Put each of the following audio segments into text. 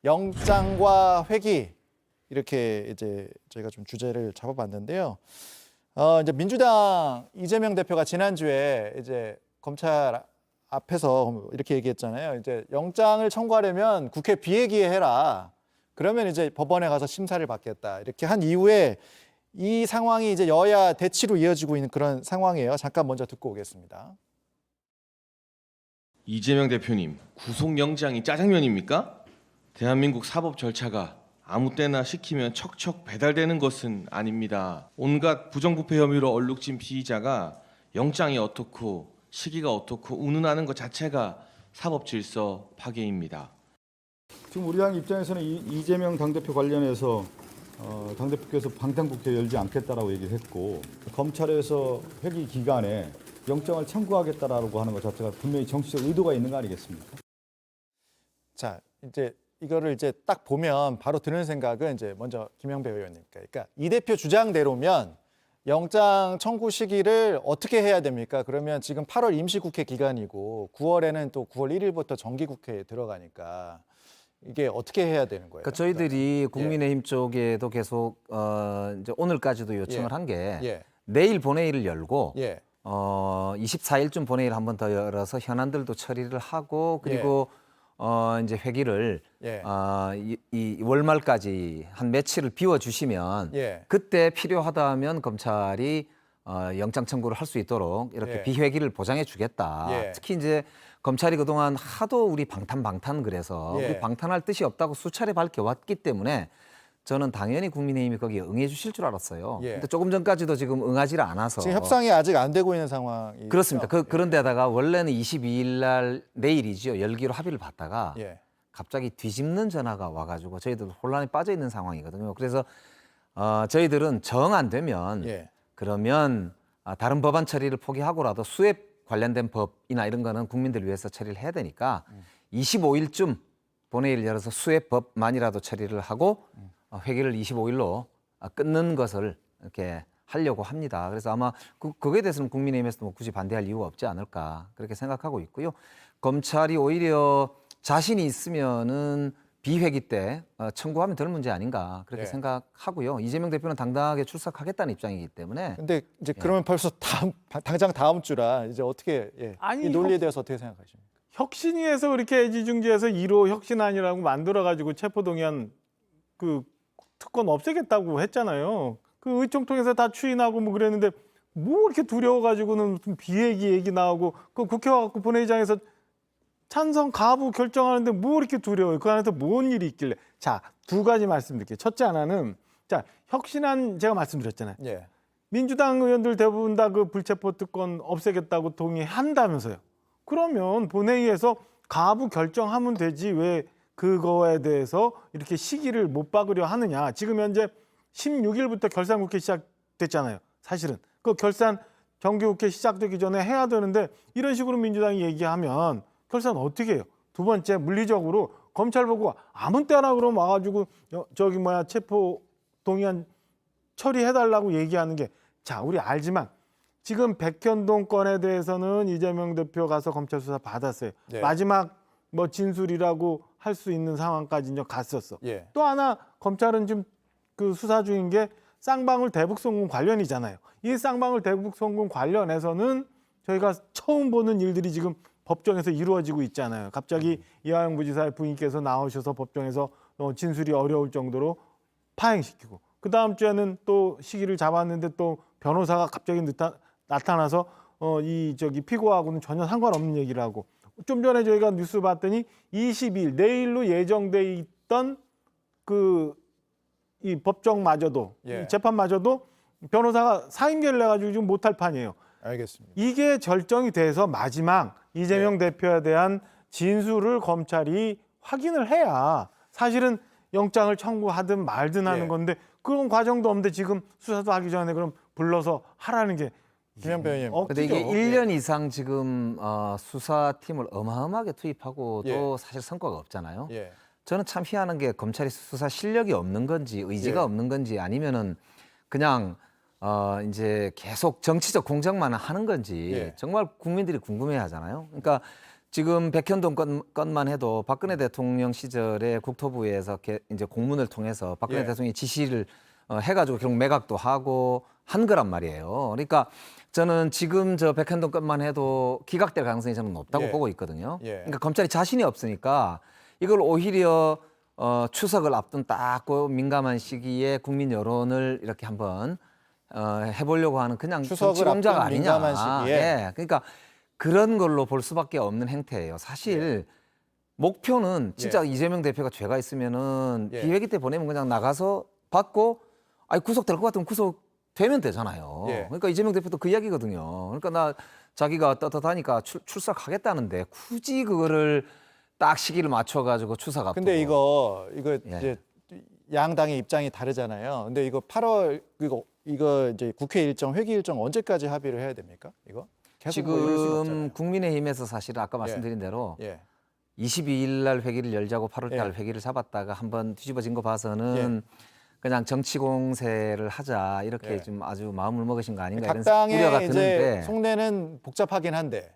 영장과 회기 이렇게 이제 저희가 좀 주제를 잡아봤는데요. 이제 민주당 이재명 대표가 지난주에 이제 검찰 앞에서 이렇게 얘기했잖아요. 이제 영장을 청구하려면 국회 비회기에 해라. 그러면 이제 법원에 가서 심사를 받겠다. 이렇게 한 이후에 이 상황이 이제 여야 대치로 이어지고 있는 그런 상황이에요. 잠깐 먼저 듣고 오겠습니다. 이재명 대표님, 구속영장이 짜장면입니까? 대한민국 사법 절차가 아무 때나 시키면 척척 배달되는 것은 아닙니다. 온갖 부정부패 혐의로 얼룩진 피의자가 영장이 어떻고 시기가 어떻고 운운하는 것 자체가 사법 질서 파괴입니다. 지금 우리 당 입장에서는 이재명 당대표 관련해서 당대표께서 방탄국회 열지 않겠다라고 얘기를 했고, 검찰에서 회기 기간에 영장을 청구하겠다라고 하는 것 자체가 분명히 정치적 의도가 있는 거 아니겠습니까? 자, 이제 이거를 이제 딱 보면 바로 드는 생각은 이제 먼저 김영배 의원님. 그러니까 이 대표 주장대로면 영장 청구 시기를 어떻게 해야 됩니까? 그러면 지금 8월 임시국회 기간이고 9월에는 또 9월 1일부터 정기국회에 들어가니까 이게 어떻게 해야 되는 거예요? 그러니까 저희들이 국민의힘 쪽에도 계속 이제 오늘까지도 요청을 한 게 내일 본회의를 열고 24일쯤 본회의를 한 번 더 열어서 현안들도 처리를 하고 그리고 이제 회기를 이 월말까지 한 며칠을 비워주시면 그때 필요하다면 검찰이 영장 청구를 할 수 있도록 이렇게 비회기를 보장해 주겠다. 특히 이제 검찰이 그동안 하도 우리 방탄 그래서 우리 방탄할 뜻이 없다고 수차례 밝혀왔기 때문에 저는 당연히 국민의힘이 거기에 응해 주실 줄 알았어요. 근데 조금 전까지도 지금 응하지를 않아서 지금 협상이 아직 안 되고 있는 상황이죠. 그렇습니다. 그런데다가 원래는 22일 날 내일이죠. 열기로 합의를 받다가 갑자기 뒤집는 전화가 와가지고 저희들 혼란에 빠져 있는 상황이거든요. 그래서 저희들은 정 안 되면 그러면 다른 법안 처리를 포기하고라도 수앱 관련된 법이나 이런 거는 국민들을 위해서 처리를 해야 되니까 25일쯤 본회의를 열어서 수앱 법만이라도 처리를 하고 회기를 25일로 끊는 것을 이렇게 하려고 합니다. 그래서 아마 그거에 대해서는 국민의힘에서도 뭐 굳이 반대할 이유가 없지 않을까 그렇게 생각하고 있고요. 검찰이 오히려 자신이 있으면은 비회기 때 청구하면 될 문제 아닌가 그렇게 생각하고요. 이재명 대표는 당당하게 출석하겠다는 입장이기 때문에. 근데 이제 그러면 벌써 당장 다음 주라 이제 어떻게 아니, 이 논리에 대해서 어떻게 생각하십니까? 혁신위에서 그렇게 애지중지해서 1호 혁신안이라고 만들어가지고 체포동의안 그 특권 없애겠다고 했잖아요. 그 의총통해서 다 추인하고 뭐 그랬는데 뭐 이렇게 두려워가지고는 무슨 비회기 얘기 나오고 그 국회 와갖고 본회의장에서 찬성 가부 결정하는데 뭐 이렇게 두려워요. 그 안에서 뭔 일이 있길래. 자, 두 가지 말씀드릴게요. 첫째 하나는 자 혁신안 제가 말씀드렸잖아요. 민주당 의원들 대부분 다 그 불체포 특권 없애겠다고 동의한다면서요. 그러면 본회의에서 가부 결정하면 되지 왜 그거에 대해서 이렇게 시기를 못 박으려 하느냐. 지금 현재 16일부터 결산국회 시작됐잖아요. 사실은 그 결산 정기국회 시작되기 전에 해야 되는데 이런 식으로 민주당이 얘기하면 결산 어떻게 해요? 두 번째 물리적으로 검찰 보고 아무 때나 그럼 와가지고 체포 동의안 처리해달라고 얘기하는 게 자 우리 알지만 지금 백현동 건에 대해서는 이재명 대표 가서 검찰 수사 받았어요. 마지막 뭐 진술이라고 할 수 있는 상황까지 이제 갔었어. 또 하나 검찰은 지금 그 수사 중인 게 쌍방울 대북송금 관련이잖아요. 이 쌍방울 대북송금 관련해서는 저희가 처음 보는 일들이 지금 법정에서 이루어지고 있잖아요. 갑자기 이화영 부지사의 부인께서 나오셔서 법정에서 진술이 어려울 정도로 파행시키고 그 다음 주에는 또 시기를 잡았는데 또 변호사가 갑자기 나타나서 피고하고는 전혀 상관없는 얘기를 하고 좀 전에 저희가 뉴스 봤더니 22일 내일로 예정돼 있던 이 법정마저도 이 재판마저도 변호사가 사임계를 해가지고 지금 못할 판이에요. 알겠습니다. 이게 결정이 돼서 마지막 이재명 대표에 대한 진술을 검찰이 확인을 해야 사실은 영장을 청구하든 말든 하는 건데 그런 과정도 없는데 지금 수사도 하기 전에 그럼 불러서 하라는 게 김영배 의원님. 근데 이게 1년 이상 지금 수사팀을 어마어마하게 투입하고 또 사실 성과가 없잖아요. 저는 참 희한한 게 검찰이 수사 실력이 없는 건지 의지가 없는 건지 아니면은 그냥 이제 계속 정치적 공작만 하는 건지 정말 국민들이 궁금해하잖아요. 그러니까 지금 백현동 건만 해도 박근혜 대통령 시절에 국토부에서 이제 공문을 통해서 박근혜 예. 대통령이 지시를 해가지고 결국 매각도 하고 한 거란 말이에요. 그러니까 저는 지금 저 백현동 건만 해도 기각될 가능성이 저는 높다고 예. 보고 있거든요. 예. 그러니까 검찰이 자신이 없으니까 이걸 오히려 추석을 앞둔 딱 그 민감한 시기에 국민 여론을 이렇게 한번 해보려고 하는 그냥 추석을 정치공작 앞둔 아니냐. 민감한 시기에. 예. 그러니까 그런 걸로 볼 수밖에 없는 행태예요. 사실 목표는 진짜 이재명 대표가 죄가 있으면은 예. 기회기 때 보내면 그냥 나가서 받고 아니 구속될 것 같으면 구속되면 되잖아요. 예. 그러니까 이재명 대표도 그 이야기거든요. 그러니까 나 자기가 떳떳하니까 출석하겠다는데 굳이 그거를 딱 시기를 맞춰가지고 추석 앞두고. 근데 이거 예. 이제 양당의 입장이 다르잖아요. 근데 이거 8월 이거 이제 국회 일정 회기 일정 언제까지 합의를 해야 됩니까? 이거 계속 뭐 이럴 수는 지금 없잖아요. 국민의힘에서 사실은 아까 말씀드린 대로 예. 22일 날 회기를 열자고 8월 달 예. 회기를 잡았다가 한번 뒤집어진 거 봐서는 그냥 정치 공세를 하자 이렇게 예. 좀 아주 마음을 먹으신 거 아닌가 각 이런 당의 우려가 이제 드는데 속내는 복잡하긴 한데.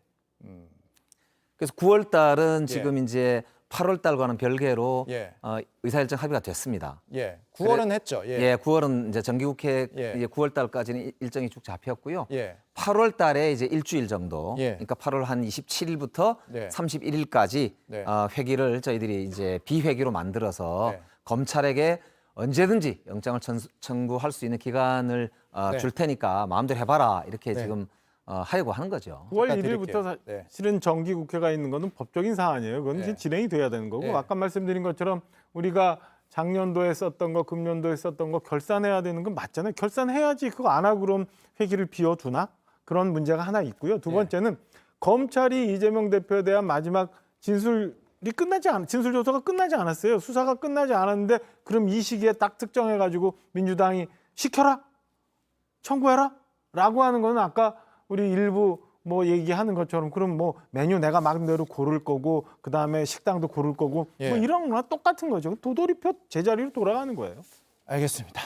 그래서 9월 달은 지금 이제 8월 달과는 별개로 예. 의사일정 합의가 됐습니다. 예. 9월은 했죠. 예. 예, 9월은 이제 정기국회 예. 이제 9월 달까지는 일정이 쭉 잡혔고요. 예. 8월 달에 이제 일주일 정도, 예. 그러니까 8월 한 27일부터 네. 31일까지 네. 회기를 저희들이 이제 비회기로 만들어서 네. 검찰에게 언제든지 영장을 청구할 수 있는 기간을 네. 줄 테니까 마음대로 해봐라 이렇게 네. 지금 하려고 하는 거죠. 9월 잠깐 1일부터 드릴게요. 네. 사실은 정기국회가 있는 것은 법적인 사안이에요. 그건 이제 네. 진행이 돼야 되는 거고 네. 아까 말씀드린 것처럼 우리가 작년도에 썼던 거, 금년도에 썼던 거 결산해야 되는 건 맞잖아요. 결산해야지 그거 안 하고 그럼 회기를 비워두나? 그런 문제가 하나 있고요. 두 네. 번째는 검찰이 이재명 대표에 대한 마지막 진술 조사가 끝나지 않았어요. 수사가 끝나지 않았는데 그럼 이 시기에 딱 특정해가지고 민주당이 시켜라, 청구해라, 라고 하는 거는 아까 우리 일부 뭐 얘기하는 것처럼 그럼 뭐 메뉴 내가 마음대로 고를 거고 그 다음에 식당도 고를 거고 예. 뭐 이런 거랑 똑같은 거죠. 도돌이표 제자리로 돌아가는 거예요. 알겠습니다.